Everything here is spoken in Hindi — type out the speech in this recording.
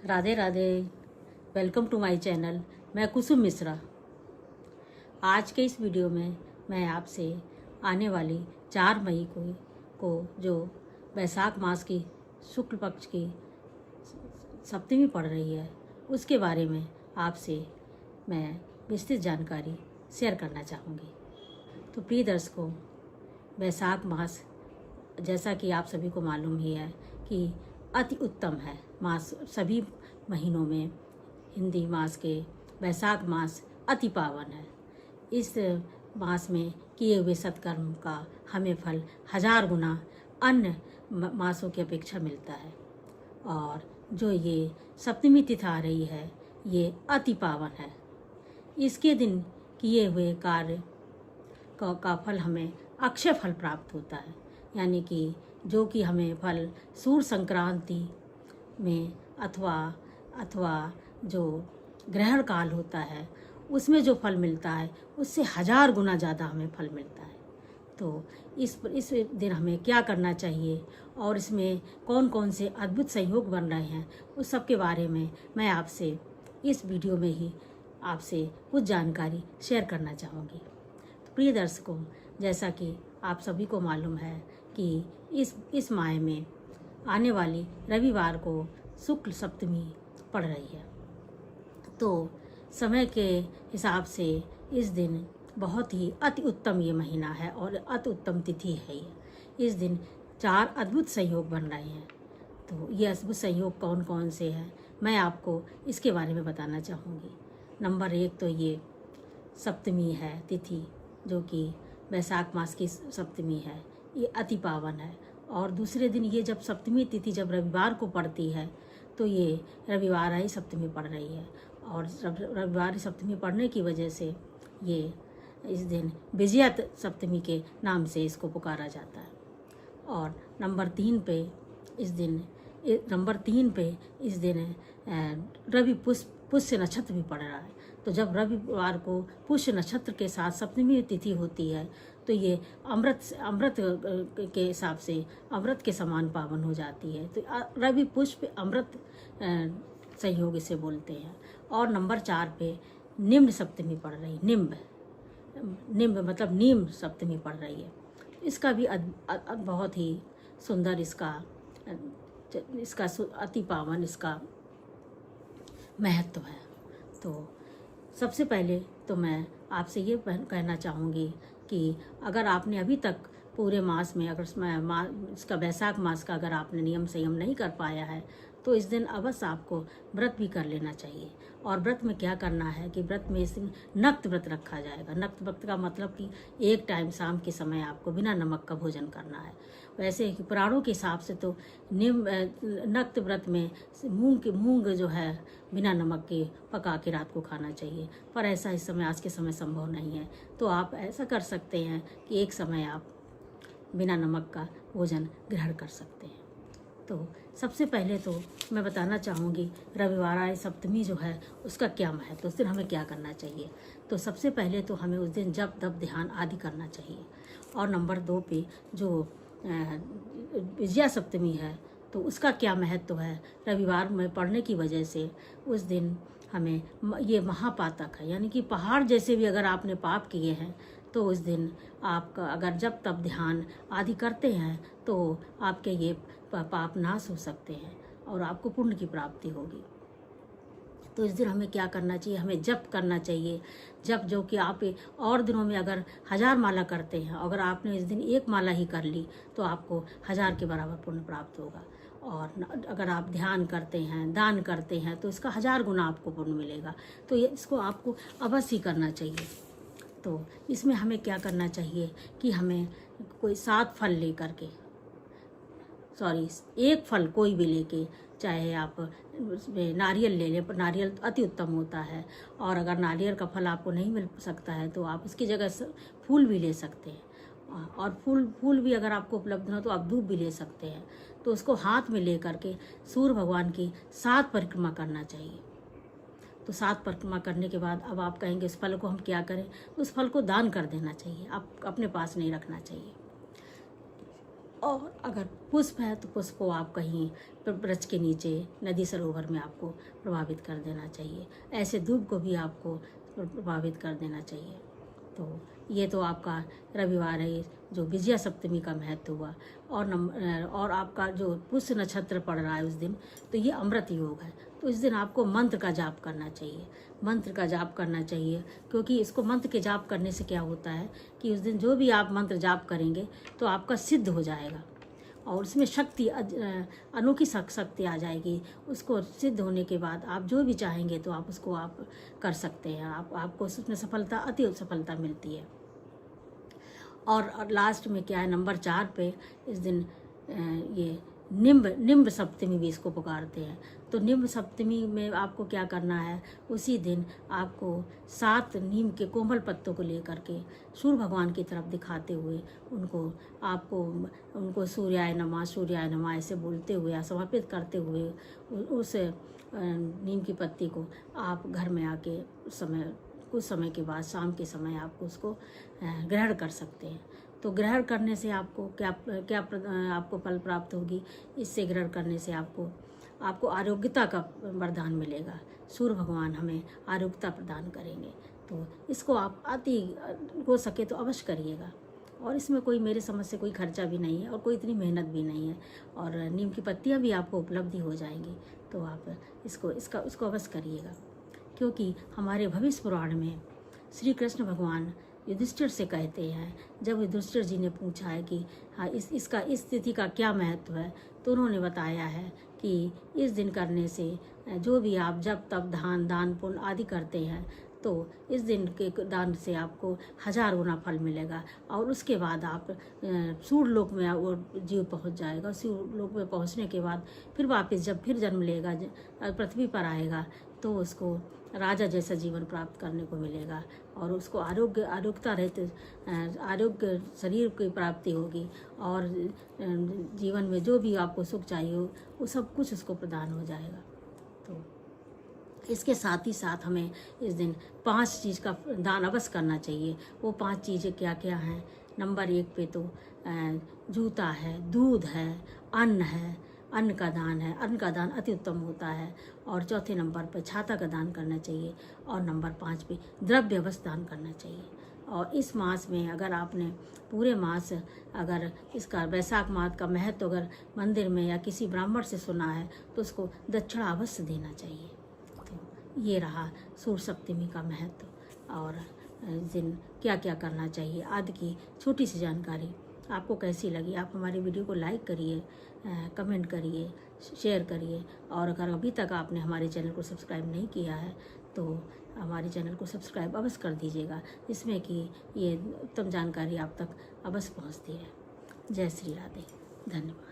Radhe Radhe. Welcome to my channel. मैं कुसुम मिश्रा। आज के इस वीडियो में मैं आपसे आने वाली 4 मई को जो वैशाख मास की शुक्ल पक्ष की सप्तमी पड़ रही है उसके बारे में आपसे मैं विस्तृत जानकारी शेयर करना चाहूँगी। तो प्रिय दर्शकों, वैशाख मास जैसा कि आप सभी को मालूम ही है कि अति उत्तम है मास। सभी महीनों में हिंदी मास के वैशाख मास अति पावन है। इस मास में किए हुए सत्कर्म का हमें फल 1000 गुना अन्य मासों की अपेक्षा मिलता है। और जो ये सप्तमी तिथि आ रही है ये अति पावन है। इसके दिन किए हुए कार्य का फल हमें अक्षय फल प्राप्त होता है, यानी कि जो कि हमें फल सूर्य संक्रांति में अथवा जो ग्रहण काल होता है उसमें जो फल मिलता है उससे 1000 गुना ज़्यादा हमें फल मिलता है। तो इस दिन हमें क्या करना चाहिए और इसमें कौन कौन से अद्भुत संयोग बन रहे हैं उस सब के बारे में मैं आपसे इस वीडियो में ही आपसे कुछ जानकारी शेयर करना चाहूँगी। तो प्रिय दर्शकों, जैसा कि आप सभी को मालूम है कि इस माह में आने वाली रविवार को शुक्ल सप्तमी पड़ रही है। तो समय के हिसाब से इस दिन बहुत ही अति उत्तम ये महीना है और अति उत्तम तिथि है ये। इस दिन 4 अद्भुत संयोग बन रहे हैं। तो ये अद्भुत संयोग कौन कौन से हैं मैं आपको इसके बारे में बताना चाहूँगी। नंबर 1 तो ये सप्तमी है तिथि, जो कि वैशाख मास की सप्तमी है, ये अति पावन है। और दूसरे दिन ये जब सप्तमी तिथि जब रविवार को पड़ती है तो ये रविवार ही सप्तमी पड़ रही है। और रविवार सप्तमी पड़ने की वजह से ये इस दिन विजया सप्तमी के नाम से इसको पुकारा जाता है। और नंबर 3 पे इस दिन रवि पुष्य नक्षत्र भी पड़ रहा है। तो जब रविवार को पुष्य नक्षत्र के साथ सप्तमी तिथि होती है तो ये अमृत के हिसाब से अमृत के समान पावन हो जाती है। तो रवि पुष्प अमृत संयोग इसे बोलते हैं। और नंबर 4 पे निम्न सप्तमी पड़ रही, निम्न मतलब नीम सप्तमी पड़ रही है। इसका भी बहुत ही सुंदर इसका अति पावन इसका महत्व है। तो सबसे पहले तो मैं आपसे ये कहना चाहूँगी कि अगर आपने अभी तक पूरे मास में अगर इसका वैशाख मास का अगर आपने नियम संयम नहीं कर पाया है तो इस दिन अवश्य आपको व्रत भी कर लेना चाहिए। और व्रत में क्या करना है कि व्रत में इस दिन नक्त व्रत रखा जाएगा। नक्त व्रत का मतलब कि एक टाइम शाम के समय आपको बिना नमक का भोजन करना है। वैसे कि पुराणों के हिसाब से तो नक्त व्रत में मूंग जो है बिना नमक के पका के रात को खाना चाहिए, पर ऐसा इस समय आज के समय संभव नहीं है। तो आप ऐसा कर सकते हैं कि एक समय आप बिना नमक का भोजन ग्रहण कर सकते हैं। तो सबसे पहले तो मैं बताना चाहूँगी रविवार सप्तमी जो है उसका क्या महत्व, उस दिन हमें क्या करना चाहिए। तो सबसे पहले तो हमें उस दिन जप तप ध्यान आदि करना चाहिए। और नंबर 2 पे जो विजया सप्तमी है तो उसका क्या महत्व है। रविवार में पड़ने की वजह से उस दिन हमें ये महापातक है, यानी कि पहाड़ जैसे भी अगर आपने पाप किए हैं तो उस दिन आपका अगर जब तब ध्यान आदि करते हैं तो आपके ये पाप नाश हो सकते हैं और आपको पुण्य की प्राप्ति होगी। तो इस दिन हमें क्या करना चाहिए, हमें जप करना चाहिए। जप जो कि आप और दिनों में अगर 1000 माला करते हैं, अगर आपने इस दिन 1 माला ही कर ली तो आपको 1000 के बराबर पुण्य प्राप्त होगा। और अगर आप ध्यान करते हैं, दान करते हैं तो इसका 1000 गुना आपको पुण्य मिलेगा। तो ये इसको आपको अवश्य करना चाहिए। तो इसमें हमें क्या करना चाहिए कि हमें कोई 7 फल लेकर के, 1 फल कोई भी लेके, चाहे आप नारियल ले लें, नारियल अति उत्तम होता है। और अगर नारियल का फल आपको नहीं मिल सकता है तो आप उसकी जगह फूल भी ले सकते हैं। और फूल भी अगर आपको उपलब्ध ना हो तो आप धूप भी ले सकते हैं। तो उसको हाथ में ले करके सूर्य भगवान की 7 परिक्रमा करना चाहिए। तो 7 परिक्रमा करने के बाद अब आप कहेंगे इस फल को हम क्या करें, उस फल को दान कर देना चाहिए, आप अपने पास नहीं रखना चाहिए। और अगर पुष्प है तो पुष्प को आप कहीं वृक्ष के नीचे, नदी सरोवर में आपको प्रभावित कर देना चाहिए। ऐसे धूप को भी आपको प्रभावित कर देना चाहिए। तो ये तो आपका रविवार है जो विजया सप्तमी का महत्व हुआ। और आपका जो पुष्य नक्षत्र पड़ रहा है उस दिन, तो ये अमृत योग है। तो इस दिन आपको मंत्र का जाप करना चाहिए, मंत्र का जाप करना चाहिए, क्योंकि इसको मंत्र के जाप करने से क्या होता है कि उस दिन जो भी आप मंत्र जाप करेंगे तो आपका सिद्ध हो जाएगा और उसमें शक्ति, अनोखी शक्ति आ जाएगी। उसको सिद्ध होने के बाद आप जो भी चाहेंगे तो आप उसको आप कर सकते हैं। आपको उसमें सफलता, अति सफलता मिलती है। और लास्ट में क्या है, नंबर 4 पे इस दिन ये निम्ब सप्तमी भी इसको पुकारते हैं। तो निम्ब सप्तमी में आपको क्या करना है, उसी दिन आपको 7 नीम के कोमल पत्तों को लेकर के सूर्य भगवान की तरफ दिखाते हुए उनको सूर्याय नमः ऐसे बोलते हुए या समर्पित करते हुए उस नीम की पत्ती को आप घर में आके कुछ समय के बाद शाम के समय आपको उसको ग्रहण कर सकते हैं। तो ग्रहण करने से आपको क्या आपको फल प्राप्त होगी, इससे ग्रहण करने से आपको आरोग्यता का वरदान मिलेगा। सूर्य भगवान हमें आरोग्यता प्रदान करेंगे। तो इसको आप अति हो सके तो अवश्य करिएगा। और इसमें कोई मेरे समझ से कोई खर्चा भी नहीं है और कोई इतनी मेहनत भी नहीं है, और नीम की पत्तियाँ भी आपको उपलब्धि हो जाएंगी। तो आप इसको अवश्य करिएगा, क्योंकि हमारे भविष्य पुराण में श्री कृष्ण भगवान युधिष्ठिर से कहते हैं, जब युधिष्ठिर जी ने पूछा है कि हाँ इस तिथि का क्या महत्व है, तो उन्होंने बताया है कि इस दिन करने से जो भी आप जब तब दान पुण्य आदि करते हैं, तो इस दिन के दान से आपको 1000 गुना फल मिलेगा। और उसके बाद आप सूर्य लोक में वो जीव पहुंच जाएगा। सूर्य लोक में पहुंचने के बाद फिर वापस जब फिर जन्म लेगा, पृथ्वी पर आएगा, तो उसको राजा जैसा जीवन प्राप्त करने को मिलेगा और उसको आरोग्यता रहते आरोग्य शरीर की प्राप्ति होगी। और जीवन में जो भी आपको सुख चाहिए हो वो सब कुछ उसको प्रदान हो जाएगा। तो इसके साथ ही साथ हमें इस दिन 5 चीज़ का दान अवश्य करना चाहिए। वो 5 चीज़ें क्या क्या हैं, नंबर 1 पे तो जूता है, दूध है, अन्न है, अन्न का दान है, अन्न का दान अति उत्तम होता है। और चौथे नंबर पर छाता का दान करना चाहिए। और नंबर 5 पे द्रव्य अवश्य दान करना चाहिए। और इस मास में अगर आपने पूरे मास, अगर इसका वैशाख मास का महत्व अगर मंदिर में या किसी ब्राह्मण से सुना है तो उसको दक्षिणा अवश्य देना चाहिए। तो ये रहा सूर्य सप्तमी का महत्व और दिन क्या क्या करना चाहिए आदि की छोटी सी जानकारी आपको कैसी लगी। आप हमारी वीडियो को लाइक करिए, कमेंट करिए, शेयर करिए। और अगर अभी तक आपने हमारे चैनल को सब्सक्राइब नहीं किया है तो हमारे चैनल को सब्सक्राइब अवश्य कर दीजिएगा, जिसमें कि ये उत्तम जानकारी आप तक अवश्य पहुंचती है। जय श्री राधे, धन्यवाद।